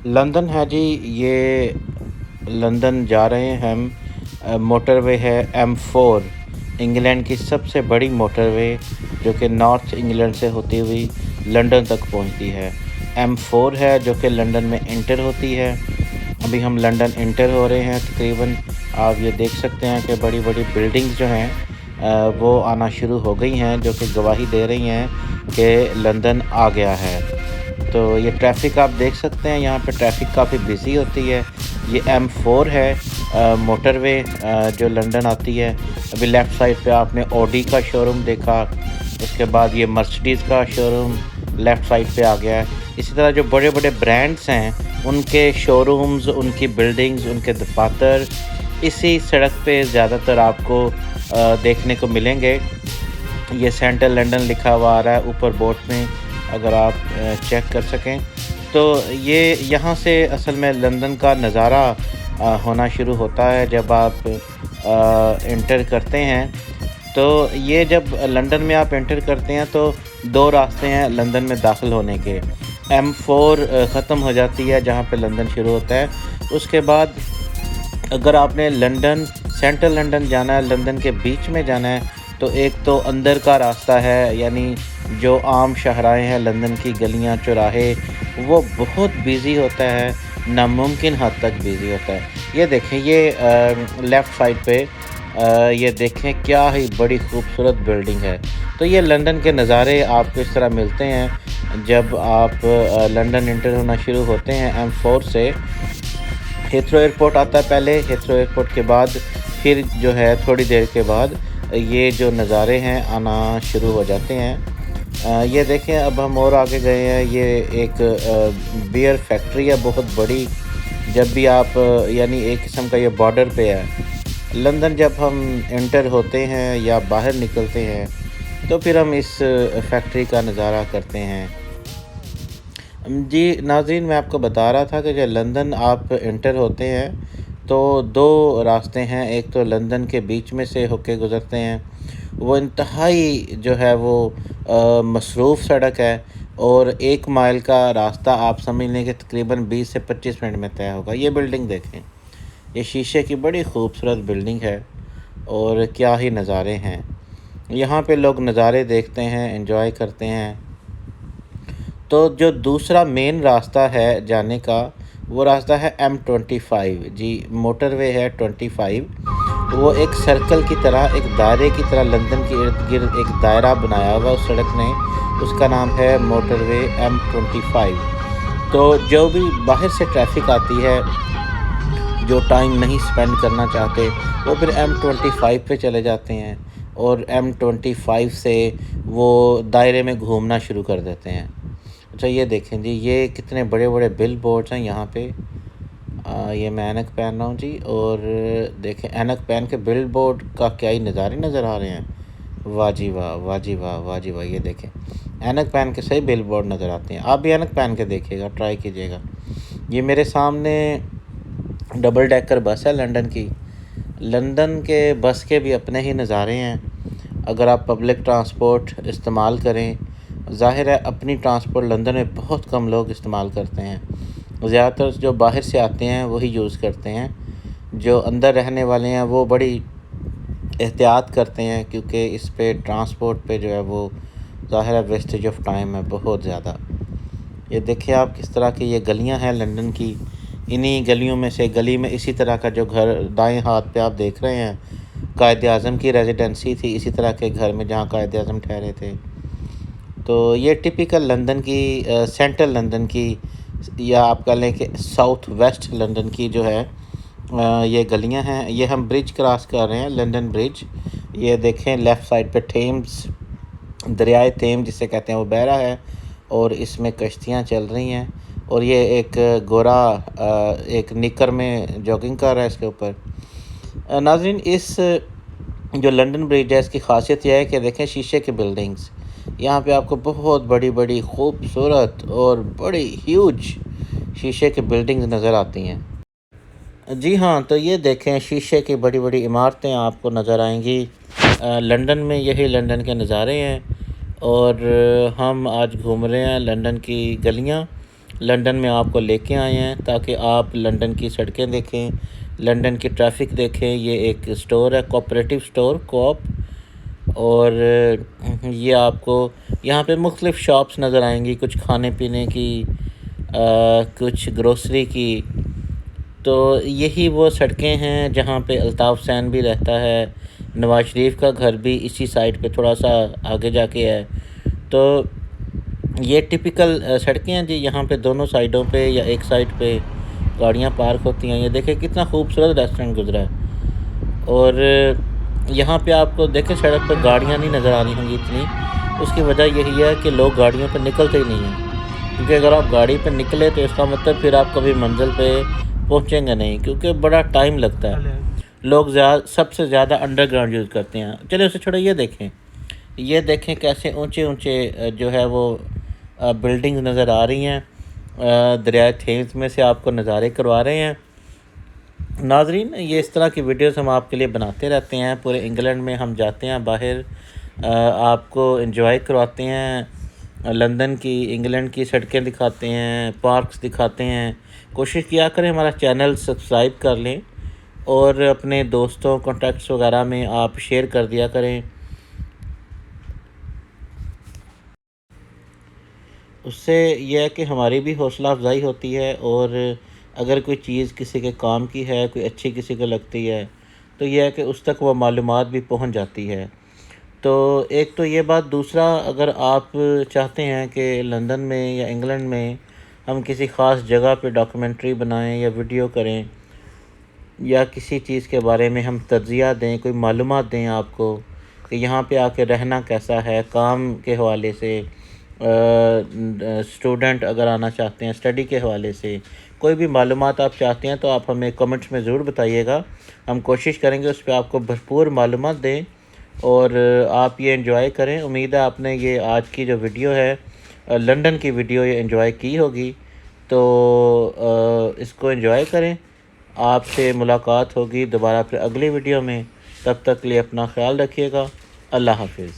London है जी। ये London जा रहे हैं हम। मोटरवे है M4, इंग्लैंड की सबसे बड़ी मोटरवे, जो कि नॉर्थ इंग्लैंड से होती हुई लंदन तक पहुंचती है। M4 है जो कि लंदन में इंटर होती है। अभी हम लंदन इंटर हो रहे हैं तकरीबन। आप ये देख सकते हैं कि बड़ी बड़ी बिल्डिंग्स जो हैं वो आना शुरू हो गई हैं, जो कि गवाही दे रही हैं कि लंदन आ गया है। तो ये ट्रैफ़िक आप देख सकते हैं, यहाँ पे ट्रैफ़िक काफ़ी बिज़ी होती है। ये M4 है मोटरवे जो लंदन आती है। अभी लेफ़्ट साइड पे आपने ऑडी का शोरूम देखा, उसके बाद ये मर्सिडीज़ का शोरूम लेफ़्ट साइड पे आ गया है। इसी तरह जो बड़े-बड़े ब्रांड्स हैं, उनके शोरूम्स, उनकी बिल्डिंग्स, उनके दफ़ातर इसी सड़क पे ज़्यादातर आपको देखने को मिलेंगे। ये सेंट्रल लंदन लिखा हुआ आ रहा है ऊपर बोर्ड में, अगर आप चेक कर सकें। तो ये यहाँ से असल में लंदन का नज़ारा होना शुरू होता है जब आप एंटर करते हैं। तो ये जब लंदन में आप एंटर करते हैं तो 2 रास्ते हैं लंदन में दाखिल होने के। M4 ख़त्म हो जाती है जहाँ पे लंदन शुरू होता है। उसके बाद अगर आपने लंदन सेंट्रल लंदन जाना है, लंदन के बीच में जाना है, तो एक तो अंदर का रास्ता है, यानी जो आम शाहराएँ हैं लंदन की गलियाँ चौराहे, वो बहुत बिज़ी होता है, नामुमकिन हद तक बिज़ी होता है। ये देखें, ये लेफ़्ट साइड पे ये देखें क्या ही बड़ी खूबसूरत बिल्डिंग है। तो ये लंदन के नज़ारे आपको इस तरह मिलते हैं जब आप लंदन एंटर होना शुरू होते हैं M4 से। हीथ्रो एयरपोर्ट आता है पहले, हीथ्रो एयरपोर्ट के बाद फिर जो है थोड़ी देर के बाद ये जो नज़ारे हैं आना शुरू हो जाते हैं। ये देखें, अब हम और आगे गए हैं। ये एक बियर फैक्ट्री है बहुत बड़ी। जब भी आप यानी एक किस्म का ये बॉर्डर पे है लंदन, जब हम एंटर होते हैं या बाहर निकलते हैं तो फिर हम इस फैक्ट्री का नज़ारा करते हैं। जी नाज़रीन, मैं आपको बता रहा था कि जब लंदन आप एंटर होते हैं तो 2 रास्ते हैं। एक तो लंदन के बीच में से होके गुज़रते हैं, वो इंतहाई जो है वो मसरूफ़ सड़क है, और 1 माइल का रास्ता आप समझ लें कि तकरीबन 20 से 25 मिनट में तय होगा। ये बिल्डिंग देखें, ये शीशे की बड़ी खूबसूरत बिल्डिंग है, और क्या ही नज़ारे हैं। यहाँ पे लोग नज़ारे देखते हैं, एंजॉय करते हैं। तो जो दूसरा मेन रास्ता है जाने का, वो रास्ता है M25 जी, मोटरवे है 25। वो एक सर्कल की तरह, एक दायरे की तरह लंदन के इर्द-गिर्द एक दायरा बनाया हुआ उस सड़क ने, उसका नाम है मोटरवे M25। तो जो भी बाहर से ट्रैफ़िक आती है, जो टाइम नहीं स्पेंड करना चाहते, वो फिर M25 पे चले जाते हैं, और M25 से वो दायरे में घूमना शुरू कर देते हैं। अच्छा, ये देखें जी, ये कितने बड़े-बड़े बिल बोर्ड्स हैं यहाँ पे। ये मैं ऐनक पहन रहा हूँ जी, और देखें ऐनक पहन के बिल बोर्ड का क्या ही नज़ारे नज़र आ रहे हैं। वाह जी वाह! वाह जी वाह! वाह जी वाह! ये देखें, ऐनक पहन के सही बिल बोर्ड नज़र आते हैं। आप भी ऐनक पहन के देखिएगा, ट्राई कीजिएगा। ये मेरे सामने डबल डेकर बस है लंदन की। लंदन के बस के भी अपने ही नज़ारे हैं। अगर आप पब्लिक ट्रांसपोर्ट इस्तेमाल करें, ज़ाहिर है अपनी ट्रांसपोर्ट लंदन में बहुत कम लोग इस्तेमाल करते हैं। ज़्यादातर जो बाहर से आते हैं वही यूज़ करते हैं। जो अंदर रहने वाले हैं वो बड़ी एहतियात करते हैं, क्योंकि इस पे ट्रांसपोर्ट पे जो है वो ज़ाहिर है वेस्टेज ऑफ टाइम है बहुत ज़्यादा। ये देखिए आप किस तरह की ये गलियां हैं लंदन की। इन्हीं गलियों में से गली में इसी तरह का जो घर दाएं हाथ पे आप देख रहे हैं, कायद आज़म की रेजिडेंसी थी, इसी तरह के घर में जहाँ कायद आज़म ठहरे थे। तो ये टिपिकल लंदन की सेंट्रल लंदन की, या आप कह लें कि साउथ वेस्ट लंदन की जो है ये गलियां हैं। ये हम ब्रिज क्रॉस कर रहे हैं, लंदन ब्रिज। ये देखें लेफ़्ट साइड पे थेम्स, दरियाए थेम्स जिसे कहते हैं, वो बह रहा है, और इसमें कश्तियाँ चल रही हैं। और ये एक गोरा एक निकर में जॉगिंग कर रहा है इसके ऊपर। नाज़रीन, इस जो लंदन ब्रिज है इसकी ख़ासियत यह है कि देखें शीशे की बिल्डिंग्स, यहाँ पे आपको बहुत बड़ी-बड़ी खूबसूरत और बड़ी ह्यूज शीशे की बिल्डिंग्स नज़र आती हैं। जी हाँ, तो ये देखें शीशे की बड़ी-बड़ी इमारतें आपको नज़र आएँगी। लंदन में यही लंदन के नज़ारे हैं, और हम आज घूम रहे हैं लंदन की गलियाँ। लंदन में आपको लेके आए हैं ताकि आप लंदन की सड़कें देखें, लंदन की ट्रैफिक देखें। ये एक स्टोर है, कोऑपरेटिव स्टोर, कोऑप। और ये आपको यहाँ पे मुख्तलिफ़ शॉप्स नज़र आएंगी, कुछ खाने पीने की, कुछ ग्रोसरी की। तो यही वो सड़कें हैं जहाँ पे अल्ताफ़ हुसैन भी रहता है। नवाज़ शरीफ का घर भी इसी साइड पे थोड़ा सा आगे जाके है। तो ये टिपिकल सड़कें हैं जी। यहाँ पे दोनों साइडों पे या एक साइड पे गाड़ियाँ पार्क होती हैं। ये देखें कितना खूबसूरत रेस्टोरेंट गुजरा है। और यहाँ पे आपको देखें सड़क पर गाड़ियाँ नहीं नज़र आ रही होंगी इतनी। उसकी वजह यही है कि लोग गाड़ियों पर निकलते ही नहीं हैं, क्योंकि अगर आप गाड़ी पर निकले तो इसका मतलब फिर आप कभी मंजिल पे पहुँचेंगे नहीं, क्योंकि बड़ा टाइम लगता है। लोग सबसे ज़्यादा अंडरग्राउंड यूज़ करते हैं। चलिए उसे छोड़ो, ये देखें कैसे ऊंचे ऊंचे जो है वो बिल्डिंग्स नज़र आ रही हैं। दरिया थेम्स में से आपको नज़ारे करवा रहे हैं। नाजरीन, ये इस तरह की वीडियोस हम आपके लिए बनाते रहते हैं। पूरे इंग्लैंड में हम जाते हैं बाहर, आपको एंजॉय करवाते हैं। लंदन की, इंग्लैंड की सड़कें दिखाते हैं, पार्क्स दिखाते हैं। कोशिश किया करें हमारा चैनल सब्सक्राइब कर लें और अपने दोस्तों, कॉन्टैक्ट्स वगैरह में आप शेयर कर दिया करें। उससे यह है कि हमारी भी हौसला अफजाई होती है, और अगर कोई चीज़ किसी के काम की है, कोई अच्छी किसी को लगती है, तो यह है कि उस तक वो मालूमात भी पहुंच जाती है। तो एक तो ये बात। दूसरा, अगर आप चाहते हैं कि लंदन में या इंग्लैंड में हम किसी ख़ास जगह पे डॉक्यूमेंट्री बनाएं या वीडियो करें, या किसी चीज़ के बारे में हम तज्ज़िया दें, कोई मालूमात दें आपको कि यहाँ पे आके रहना कैसा है, काम के हवाले से, स्टूडेंट अगर आना चाहते हैं स्टडी के हवाले से, कोई भी मालूमात आप चाहते हैं तो आप हमें कमेंट्स में ज़रूर बताइएगा। हम कोशिश करेंगे उस पर आपको भरपूर मालूमात दें और आप ये एंजॉय करें। उम्मीद है आपने ये आज की जो वीडियो है, लंदन की वीडियो, ये एंजॉय की होगी। तो इसको एंजॉय करें। आपसे मुलाकात होगी दोबारा फिर अगली वीडियो में। तब तक के लिए अपना ख्याल रखिएगा। अल्लाह हाफिज़।